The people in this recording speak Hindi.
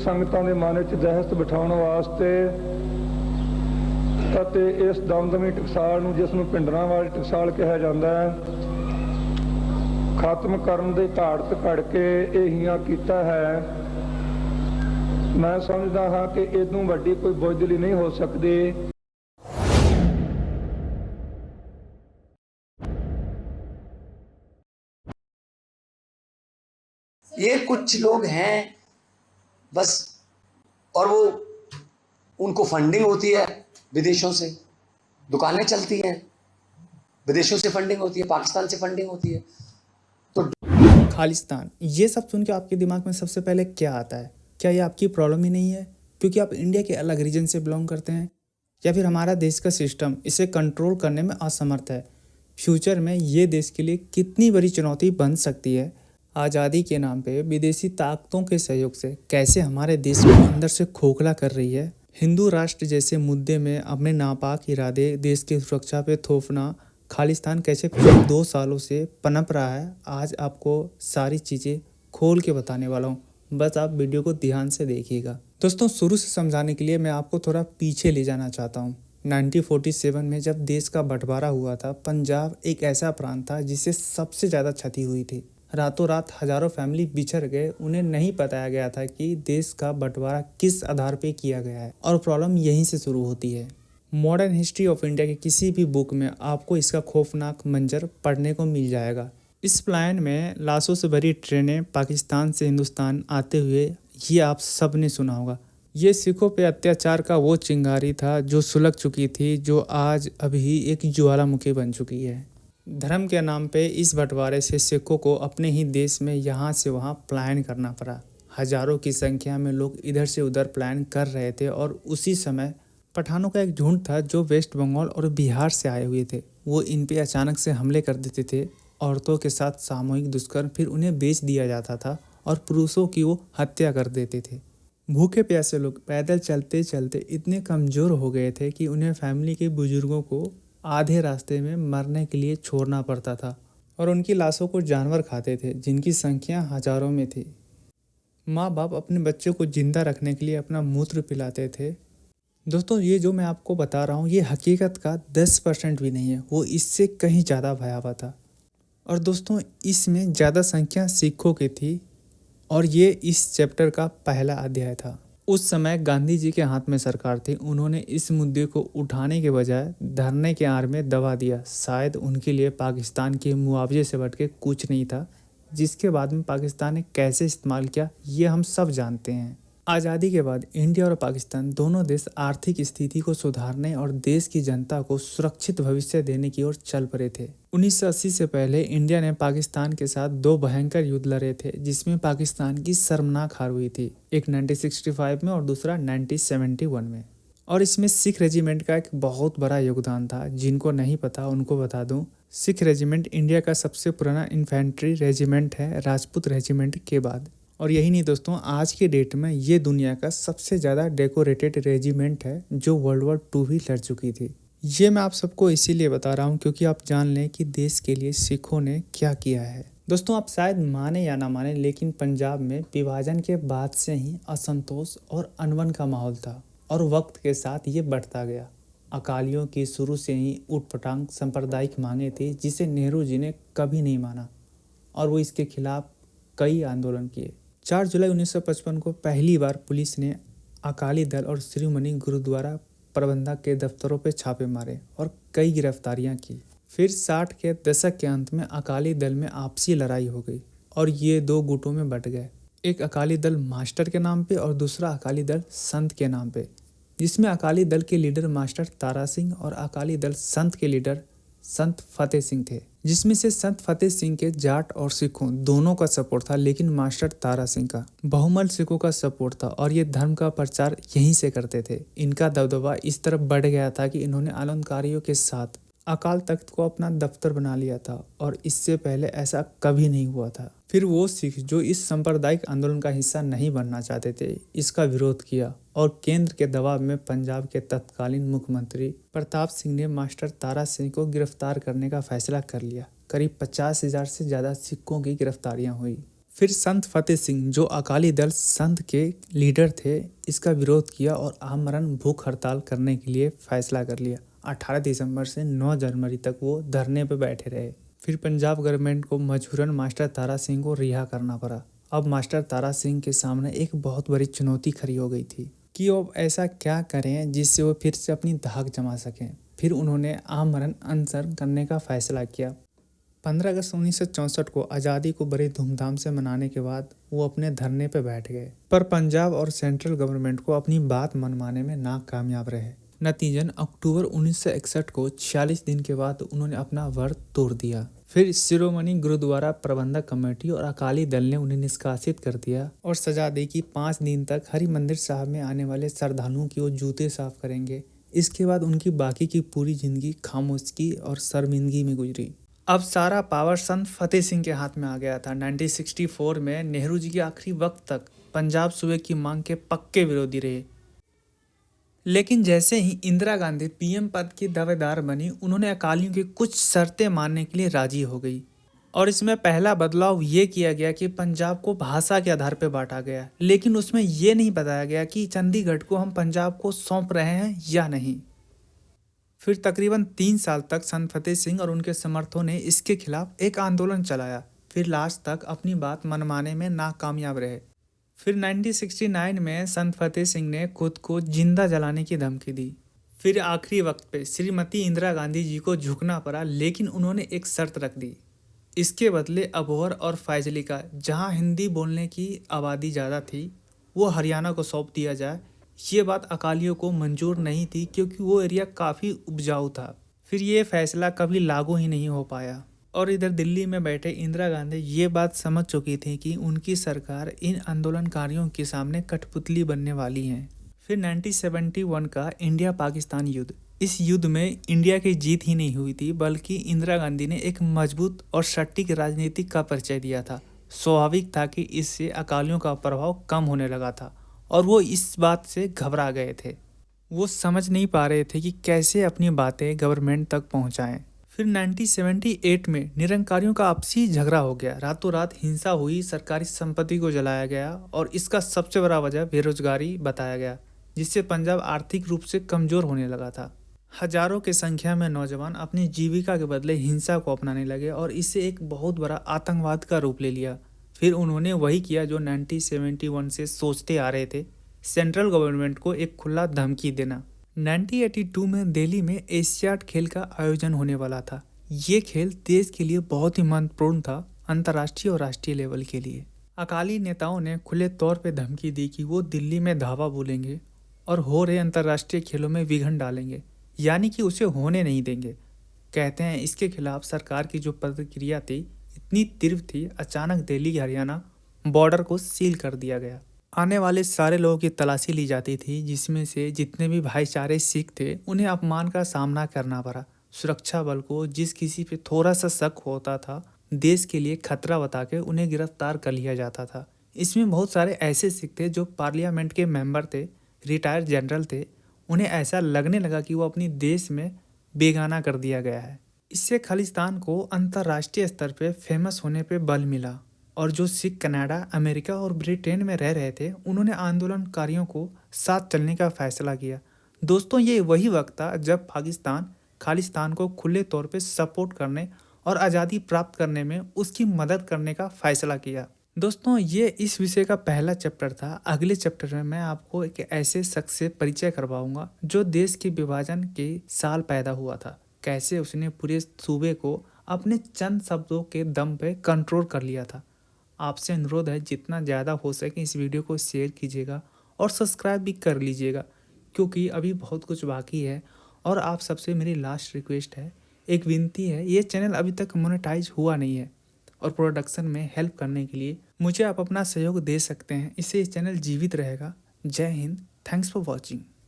ਸੰਗਤਾਂ ਦੇ ਮਨ ਵਿੱਚ ਦਹਿਸ਼ਤ ਬਿਠਾਉਣ ਵਾਸਤੇ ਅਤੇ ਇਸ ਦਮਦਮੀ ਟਕਸਾਲ ਨੂੰ, ਜਿਸ ਨੂੰ ਭਿੰਡਰਾਂ ਵਾਲੀ ਟਕਸਾਲ ਕਿਹਾ ਜਾਂਦਾ ਹੈ, ਖਤਮ ਕਰਨ ਦੇ ਘਾਟ ਘੜ ਕੇ ਇਹ ਹੀਆਂ ਕੀਤਾ ਹੈ। ਮੈਂ ਸਮਝਦਾ ਹਾਂ ਕਿ ਇਦੋਂ ਵੱਡੀ ਕੋਈ ਬੁਜ਼ਦਿਲੀ ਨਹੀਂ ਹੋ ਸਕਦੀ। ये कुछ लोग हैं बस, और वो उनको फंडिंग होती है विदेशों से, दुकानें चलती हैं, विदेशों से फंडिंग होती है, पाकिस्तान से फंडिंग होती है। तो खालिस्तान, ये सब सुन के आपके दिमाग में सबसे पहले क्या आता है? क्या ये आपकी प्रॉब्लम ही नहीं है क्योंकि आप इंडिया के अलग रीजन से बिलोंग करते हैं, या फिर हमारा देश का सिस्टम इसे कंट्रोल करने में असमर्थ है? फ्यूचर में ये देश के लिए कितनी बड़ी चुनौती बन सकती है। आज़ादी के नाम पे विदेशी ताकतों के सहयोग से कैसे हमारे देश को अंदर से खोखला कर रही है। हिंदू राष्ट्र जैसे मुद्दे में अपने नापाक इरादे देश की सुरक्षा पे थोपना खालिस्तान कैसे पिछले 2 सालों से पनप रहा है, आज आपको सारी चीज़ें खोल के बताने वाला हूँ। बस आप वीडियो को ध्यान से देखिएगा। दोस्तों, शुरू से समझाने के लिए मैं आपको थोड़ा पीछे ले जाना चाहता हूँ। 1947 में जब देश का बंटवारा हुआ था, पंजाब एक ऐसा प्रांत था जिससे सबसे ज़्यादा क्षति हुई थी। रातों रात हजारों फैमिली बिछड़ गए। उन्हें नहीं बताया गया था कि देश का बंटवारा किस आधार पे किया गया है, और प्रॉब्लम यहीं से शुरू होती है। मॉडर्न हिस्ट्री ऑफ इंडिया के किसी भी बुक में आपको इसका खौफनाक मंजर पढ़ने को मिल जाएगा। इस प्लान में लाशों से भरी ट्रेनें पाकिस्तान से हिंदुस्तान आते हुए, ये आप सब ने सुना होगा। ये सिखों पे अत्याचार का वो चिंगारी था जो सुलग चुकी थी, जो आज अभी एक ज्वालामुखी बन चुकी है। धर्म के नाम पे इस बंटवारे से सिखों को अपने ही देश में यहाँ से वहाँ पलायन करना पड़ा। हजारों की संख्या में लोग इधर से उधर पलायन कर रहे थे, और उसी समय पठानों का एक झुंड था जो वेस्ट बंगाल और बिहार से आए हुए थे। वो इन पे अचानक से हमले कर देते थे, औरतों के साथ सामूहिक दुष्कर्म, फिर उन्हें बेच दिया जाता था, और पुरुषों की वो हत्या कर देते थे। भूखे प्यासे लोग पैदल चलते चलते इतने कमज़ोर हो गए थे कि उन्हें फैमिली के बुजुर्गों को आधे रास्ते में मरने के लिए छोड़ना पड़ता था, और उनकी लाशों को जानवर खाते थे जिनकी संख्या हजारों में थी। माँ बाप अपने बच्चों को जिंदा रखने के लिए अपना मूत्र पिलाते थे। दोस्तों, ये जो मैं आपको बता रहा हूँ ये हकीकत का 10% भी नहीं है, वो इससे कहीं ज़्यादा भयावह था। और दोस्तों, इसमें ज़्यादा संख्या सिखों की थी, और ये इस चैप्टर का पहला अध्याय था। उस समय गांधी जी के हाथ में सरकार थी। उन्होंने इस मुद्दे को उठाने के बजाय धरने के आड़ में दबा दिया। शायद उनके लिए पाकिस्तान के मुआवजे से बढ़ के कुछ नहीं था, जिसके बाद में पाकिस्तान ने कैसे इस्तेमाल किया ये हम सब जानते हैं। आज़ादी के बाद इंडिया और पाकिस्तान दोनों देश आर्थिक स्थिति को सुधारने और देश की जनता को सुरक्षित भविष्य देने की ओर चल पड़े थे। 1980 से पहले इंडिया ने पाकिस्तान के साथ 2 भयंकर युद्ध लड़े थे, जिसमें पाकिस्तान की शर्मनाक हार हुई थी। एक 1965 में और दूसरा 1971 में। और इसमें सिख रेजिमेंट का एक बहुत बड़ा योगदान था। जिनको नहीं पता उनको बता दूं, सिख रेजिमेंट इंडिया का सबसे पुराना इन्फेंट्री रेजिमेंट है, राजपूत रेजिमेंट के बाद। और यही नहीं दोस्तों, आज के डेट में ये दुनिया का सबसे ज़्यादा डेकोरेटेड रेजिमेंट है, जो वर्ल्ड वॉर 2 भी लड़ चुकी थी। ये मैं आप सबको इसीलिए बता रहा हूँ क्योंकि आप जान लें कि देश के लिए सिखों ने क्या किया है। दोस्तों, आप शायद माने या ना माने, लेकिन पंजाब में विभाजन के बाद से ही असंतोष और अनबन का माहौल था, और वक्त के साथ ये बढ़ता गया। अकालियों की शुरू से ही ऊटपटांग सांप्रदायिक मांगे थी, जिसे नेहरू जी ने कभी नहीं माना, और वो इसके खिलाफ कई आंदोलन किए। 4 जुलाई 1955 को पहली बार पुलिस ने अकाली दल और शिरोमणि गुरुद्वारा प्रबंधक के दफ्तरों पर छापे मारे और कई गिरफ्तारियां की। फिर 60 के दशक के अंत में अकाली दल में आपसी लड़ाई हो गई, और ये 2 गुटों में बंट गए। एक अकाली दल मास्टर के नाम पे और दूसरा अकाली दल संत के नाम पे, जिसमें अकाली दल के लीडर मास्टर तारा सिंह और अकाली दल संत के लीडर संत फतेह सिंह थे। जिसमें से संत फतेह सिंह के जाट और सिखों दोनों का सपोर्ट था, लेकिन मास्टर तारा सिंह का बहुमल सिखों का सपोर्ट था, और ये धर्म का प्रचार यहीं से करते थे। इनका दबदबा इस तरफ बढ़ गया था कि इन्होंने आंदोलनकारियों के साथ अकाल तख्त को अपना दफ्तर बना लिया था, और इससे पहले ऐसा कभी नहीं हुआ था। फिर वो सिख जो इस सांप्रदायिक आंदोलन का हिस्सा नहीं बनना चाहते थे, इसका विरोध किया, और केंद्र के दबाव में पंजाब के तत्कालीन मुख्यमंत्री प्रताप सिंह ने मास्टर तारा सिंह को गिरफ्तार करने का फैसला कर लिया। करीब 50,000 से ज़्यादा सिखों की गिरफ्तारियां हुई। फिर संत फतेह सिंह जो अकाली दल संघ के लीडर थे, इसका विरोध किया और आमरण भूख हड़ताल करने के लिए फैसला कर लिया। 18 दिसंबर से 9 जनवरी तक वो धरने पर बैठे रहे। फिर पंजाब गवर्नमेंट को मजबूरन मास्टर तारा सिंह को रिहा करना पड़ा। अब मास्टर तारा सिंह के सामने एक बहुत बड़ी चुनौती खड़ी हो गई थी कि वो ऐसा क्या करें जिससे वो फिर से अपनी धाक जमा सकें। फिर उन्होंने आमरण अनशन करने का फैसला किया। 15 अगस्त 1964 को आज़ादी को बड़े धूमधाम से मनाने के बाद वो अपने धरने पर बैठ गए, पर पंजाब और सेंट्रल गवर्नमेंट को अपनी बात मनवाने में नाकामयाब रहे। नतीजन अक्टूबर 1961 को 46 दिन के बाद उन्होंने अपना व्रत तोड़ दिया। फिर शिरोमणि गुरुद्वारा प्रबंधक कमेटी और अकाली दल ने उन्हें निष्कासित कर दिया और सजा दी कि 5 दिन तक हरि मंदिर साहब में आने वाले श्रद्धालुओं की वो जूते साफ करेंगे। इसके बाद उनकी बाकी की पूरी जिंदगी खामोशी और शर्मिंदगी में गुजरी। अब सारा पावर संत फतेह सिंह के हाथ में आ गया था। 1964 में नेहरू जी के आखिरी वक्त तक पंजाब सूबे की मांग के पक्के विरोधी रहे, लेकिन जैसे ही इंदिरा गांधी पीएम पद की दावेदार बनी, उन्होंने अकालियों की कुछ शर्तें मानने के लिए राजी हो गई। और इसमें पहला बदलाव ये किया गया कि पंजाब को भाषा के आधार पर बांटा गया, लेकिन उसमें ये नहीं बताया गया कि चंडीगढ़ को हम पंजाब को सौंप रहे हैं या नहीं। फिर तकरीबन 3 साल तक संत फतेह सिंह और उनके समर्थकों ने इसके खिलाफ एक आंदोलन चलाया, फिर लास्ट तक अपनी बात मनवाने में नाकामयाब रहे। फिर 1969 में संत फतेह सिंह ने खुद को जिंदा जलाने की धमकी दी। फिर आखिरी वक्त पे श्रीमती इंदिरा गांधी जी को झुकना पड़ा, लेकिन उन्होंने एक शर्त रख दी। इसके बदले अबोहर और फैजलिका, जहां हिंदी बोलने की आबादी ज़्यादा थी, वो हरियाणा को सौंप दिया जाए। ये बात अकालियों को मंजूर नहीं थी क्योंकि वो एरिया काफ़ी उपजाऊ था। फिर ये फैसला कभी लागू ही नहीं हो पाया। और इधर दिल्ली में बैठे इंदिरा गांधी ये बात समझ चुकी थी कि उनकी सरकार इन आंदोलनकारियों के सामने कठपुतली बनने वाली है। फिर 1971 का इंडिया पाकिस्तान युद्ध, इस युद्ध में इंडिया की जीत ही नहीं हुई थी, बल्कि इंदिरा गांधी ने एक मजबूत और सटीक राजनीति का परिचय दिया था। स्वाभाविक था कि इससे अकालियों का प्रभाव कम होने लगा था और वो इस बात से घबरा गए थे। वो समझ नहीं पा रहे थे कि कैसे अपनी बातें गवर्नमेंट तक पहुंचाएं। फिर 1978 में निरंकारियों का आपसी झगड़ा हो गया। रातों रात हिंसा हुई, सरकारी संपत्ति को जलाया गया और इसका सबसे बड़ा वजह बेरोजगारी बताया गया, जिससे पंजाब आर्थिक रूप से कमज़ोर होने लगा था। हजारों की संख्या में नौजवान अपनी जीविका के बदले हिंसा को अपनाने लगे और इससे एक बहुत बड़ा आतंकवाद का रूप ले लिया। फिर उन्होंने वही किया जो 1971 से सोचते आ रहे थे, सेंट्रल गवर्नमेंट को एक खुला धमकी देना। 1982 में दिल्ली में एशियाड खेल का आयोजन होने वाला था। ये खेल देश के लिए बहुत ही महत्वपूर्ण था, अंतर्राष्ट्रीय और राष्ट्रीय लेवल के लिए। अकाली नेताओं ने खुले तौर पे धमकी दी कि वो दिल्ली में धावा बोलेंगे और हो रहे अंतर्राष्ट्रीय खेलों में विघ्न डालेंगे, यानी कि उसे होने नहीं देंगे। कहते हैं इसके खिलाफ सरकार की जो प्रतिक्रिया थी इतनी तीव्र थी, अचानक दिल्ली हरियाणा बॉर्डर को सील कर दिया गया। आने वाले सारे लोगों की तलाशी ली जाती थी, जिसमें से जितने भी भाईचारे सिख थे उन्हें अपमान का सामना करना पड़ा। सुरक्षा बल को जिस किसी पे थोड़ा सा शक होता था, देश के लिए खतरा बता के उन्हें गिरफ्तार कर लिया जाता था। इसमें बहुत सारे ऐसे सिख थे जो पार्लियामेंट के मेंबर थे, रिटायर्ड जनरल थे। उन्हें ऐसा लगने लगा कि वो अपनी देश में बेगाना कर दिया गया है। इससे खालिस्तान को अंतर्राष्ट्रीय स्तर पे फेमस होने पे बल मिला और जो सिख कनाडा, अमेरिका और ब्रिटेन में रह रहे थे, उन्होंने आंदोलनकारियों को साथ चलने का फैसला किया। दोस्तों, ये वही वक्त था जब पाकिस्तान खालिस्तान को खुले तौर पे सपोर्ट करने और आज़ादी प्राप्त करने में उसकी मदद करने का फैसला किया। दोस्तों, ये इस विषय का पहला चैप्टर था। अगले चैप्टर में मैं आपको एक ऐसे शख्स से परिचय करवाऊंगा जो देश के विभाजन के साल पैदा हुआ था, कैसे उसने पूरे सूबे को अपने चंद शब्दों के दम पे कंट्रोल कर लिया था। आपसे अनुरोध है जितना ज़्यादा हो सके इस वीडियो को शेयर कीजिएगा और सब्सक्राइब भी कर लीजिएगा, क्योंकि अभी बहुत कुछ बाकी है। और आप सबसे मेरी लास्ट रिक्वेस्ट है, एक विनती है, ये चैनल अभी तक मोनेटाइज हुआ नहीं है और प्रोडक्शन में हेल्प करने के लिए मुझे आप अपना सहयोग दे सकते हैं। इससे इस चैनल जीवित रहेगा। जय हिंद, थैंक्स फॉर वॉचिंग।